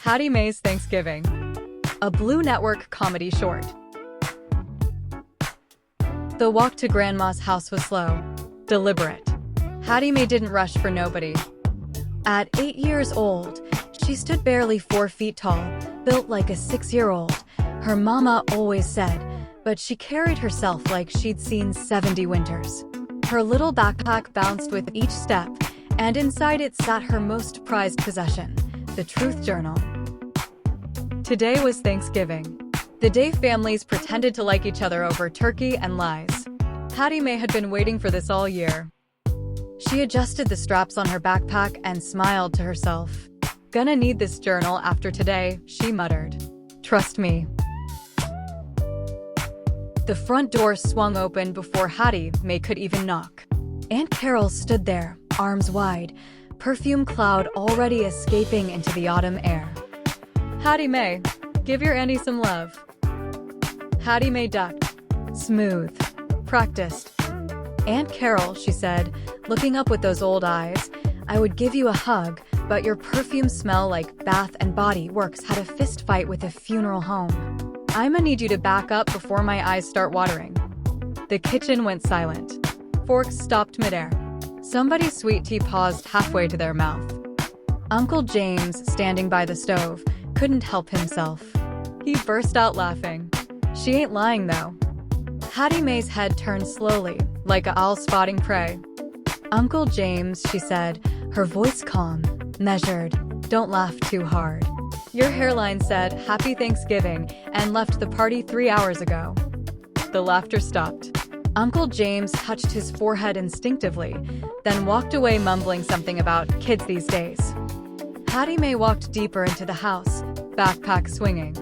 Hattie Mae's Thanksgiving, a Blue Network comedy short. The walk to Grandma's house was slow, deliberate. Hattie Mae didn't rush for nobody. At 8 years old, she stood barely 4 feet tall, built like a 6-year-old. Her mama always said, but she carried herself like she'd seen 70 winters. Her little backpack bounced with each step, and inside it sat her most prized possession, the Truth Journal. Today was Thanksgiving, the day families pretended to like each other over turkey and lies. Hattie Mae had been waiting for this all year. She adjusted the straps on her backpack and smiled to herself. "Gonna need this journal after today," she muttered. "Trust me." The front door swung open before Hattie Mae could even knock. Aunt Carol stood there, arms wide, perfume cloud already escaping into the autumn air. "Hattie Mae, give your auntie some love." Hattie Mae ducked. Smooth. Practiced. "Aunt Carol," she said, looking up with those old eyes, "I would give you a hug, but your perfume smell like Bath and Body Works had a fist fight with a funeral home. I'ma need you to back up before my eyes start watering." The kitchen went silent. Forks stopped midair. Somebody's sweet tea paused halfway to their mouth. Uncle James, standing by the stove, couldn't help himself. He burst out laughing. "She ain't lying, though." Hattie Mae's head turned slowly, like a owl spotting prey. "Uncle James," she said, her voice calm, measured, "don't laugh too hard. Your hairline said, 'Happy Thanksgiving,' and left the party 3 hours ago." The laughter stopped. Uncle James touched his forehead instinctively, then walked away mumbling something about kids these days. Hattie Mae walked deeper into the house, backpack swinging.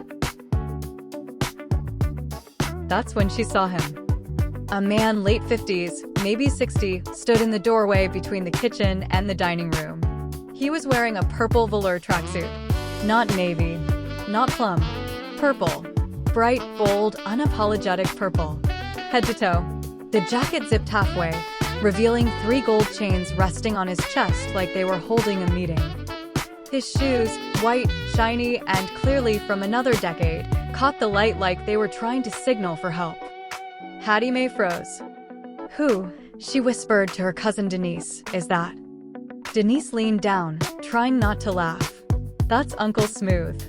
That's when she saw him. A man late 50s, maybe 60, stood in the doorway between the kitchen and the dining room. He was wearing a purple velour tracksuit. Not navy, not plum. Purple. Bright, bold, unapologetic purple. Head to toe. The jacket zipped halfway, revealing 3 gold chains resting on his chest like they were holding a meeting. His shoes, white, shiny, and clearly from another decade, caught the light like they were trying to signal for help. Hattie Mae froze. "Who?" she whispered to her cousin Denise, "is that?" Denise leaned down, trying not to laugh. "That's Uncle Smooth."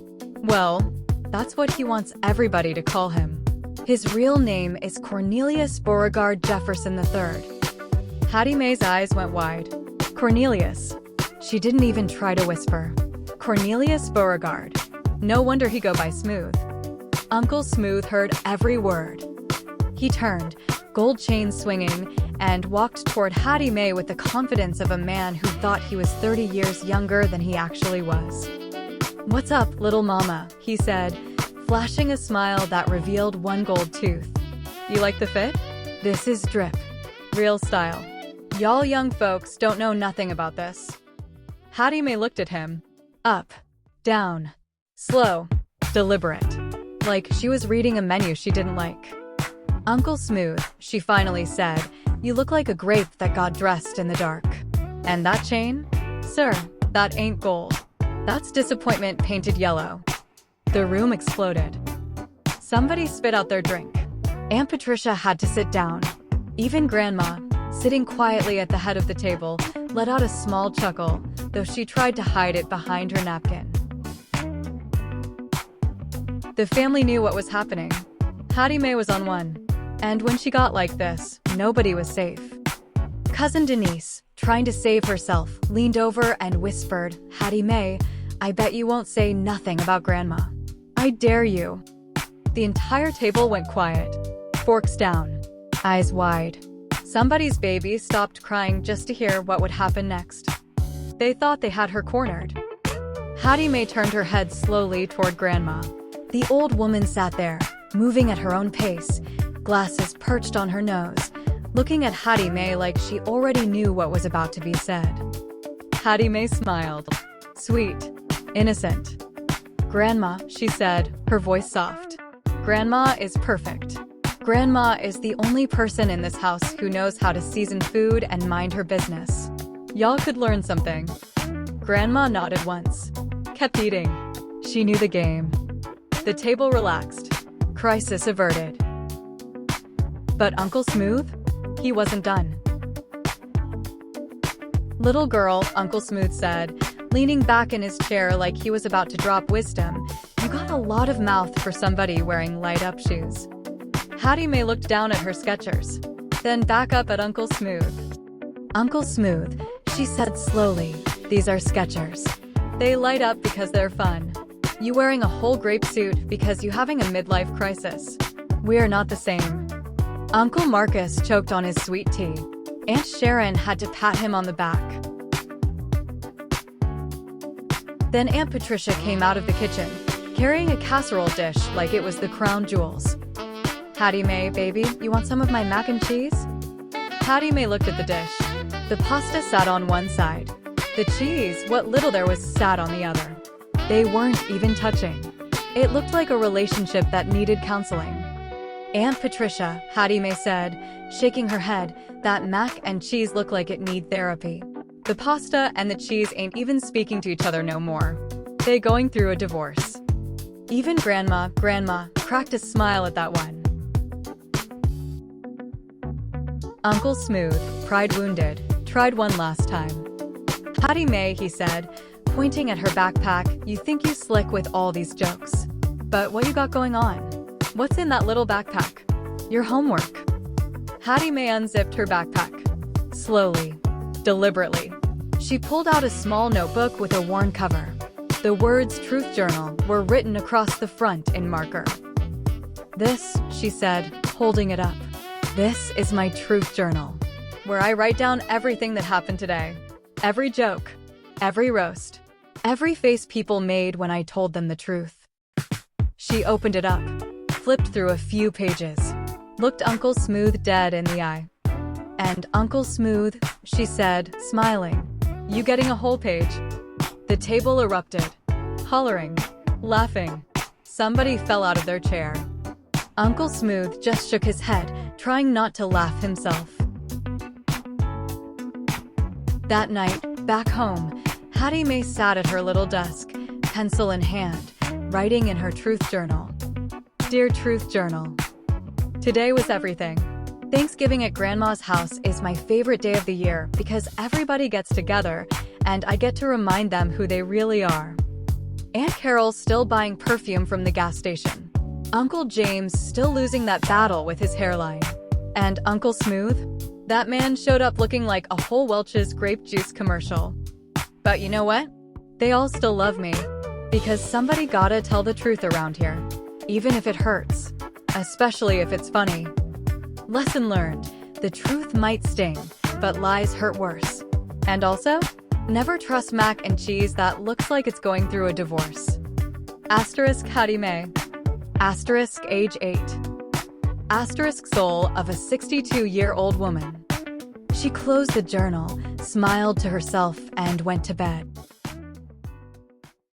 "Well, that's what he wants everybody to call him. His real name is Cornelius Beauregard Jefferson III. Hattie Mae's eyes went wide. "Cornelius." She didn't even try to whisper. "Cornelius Beauregard. No wonder he go by Smooth." Uncle Smooth heard every word. He turned, gold chains swinging, and walked toward Hattie Mae with the confidence of a man who thought he was 30 years younger than he actually was. "What's up, little mama?" he said, flashing a smile that revealed 1 gold tooth. "You like the fit? This is drip. Real style. Y'all young folks don't know nothing about this." Hattie Mae looked at him. Up, down, slow, deliberate. Like she was reading a menu she didn't like. "Uncle Smooth," she finally said, "you look like a grape that got dressed in the dark. And that chain? Sir, that ain't gold. That's disappointment painted yellow." The room exploded. Somebody spit out their drink. Aunt Patricia had to sit down. Even Grandma, sitting quietly at the head of the table, let out a small chuckle, though she tried to hide it behind her napkin. The family knew what was happening. Hattie Mae was on one. And when she got like this, nobody was safe. Cousin Denise, trying to save herself, leaned over and whispered, "Hattie Mae, I bet you won't say nothing about Grandma. I dare you." The entire table went quiet. Forks down. Eyes wide. Somebody's baby stopped crying just to hear what would happen next. They thought they had her cornered. Hattie Mae turned her head slowly toward Grandma. The old woman sat there, moving at her own pace, glasses perched on her nose, looking at Hattie Mae like she already knew what was about to be said. Hattie Mae smiled. Sweet. Innocent. "Grandma," she said, her voice soft. "Grandma is perfect. Grandma is the only person in this house who knows how to season food and mind her business. Y'all could learn something." Grandma nodded once. Kept eating. She knew the game. The table relaxed. Crisis averted. But Uncle Smooth? He wasn't done. "Little girl," Uncle Smooth said, leaning back in his chair like he was about to drop wisdom, "you got a lot of mouth for somebody wearing light-up shoes." Hattie Mae looked down at her Skechers, then back up at Uncle Smooth. "Uncle Smooth," she said slowly, "these are Skechers. They light up because they're fun. You wearing a whole grape suit because you having a midlife crisis. We're not the same." Uncle Marcus choked on his sweet tea. Aunt Sharon had to pat him on the back. Then Aunt Patricia came out of the kitchen, carrying a casserole dish like it was the crown jewels. "Hattie Mae, baby, you want some of my mac and cheese?" Hattie Mae looked at the dish. The pasta sat on one side. The cheese, what little there was, sat on the other. They weren't even touching. It looked like a relationship that needed counseling. "Aunt Patricia," Hattie Mae said, shaking her head, "that mac and cheese look like it need therapy. The pasta and the cheese ain't even speaking to each other no more. They going through a divorce." Even Grandma cracked a smile at that one. Uncle Smooth, pride wounded, tried one last time. "Hattie Mae," he said, pointing at her backpack, "you think you slick with all these jokes. But what you got going on? What's in that little backpack?" "Your homework." Hattie Mae unzipped her backpack. Slowly, deliberately, she pulled out a small notebook with a worn cover. The words "Truth Journal" were written across the front in marker. "This," she said, holding it up, "this is my truth journal, where I write down everything that happened today. Every joke, every roast, every face people made when I told them the truth." She opened it up, flipped through a few pages, looked Uncle Smooth dead in the eye. "And Uncle Smooth," she said, smiling, "you getting a whole page?" The table erupted, hollering, laughing. Somebody fell out of their chair. Uncle Smooth just shook his head, trying not to laugh himself. That night, back home, Hattie Mae sat at her little desk, pencil in hand, writing in her truth journal. "Dear Truth Journal, today was everything. Thanksgiving at Grandma's house is my favorite day of the year because everybody gets together and I get to remind them who they really are. Aunt Carol's still buying perfume from the gas station. Uncle James still losing that battle with his hairline. And Uncle Smooth? That man showed up looking like a whole Welch's grape juice commercial. But you know what? They all still love me. Because somebody gotta tell the truth around here. Even if it hurts. Especially if it's funny. Lesson learned. The truth might sting, but lies hurt worse. And also, never trust mac and cheese that looks like it's going through a divorce. Asterisk Hattie Mae. Asterisk age 8. Asterisk soul of a 62-year-old woman. She closed the journal, smiled to herself, and went to bed.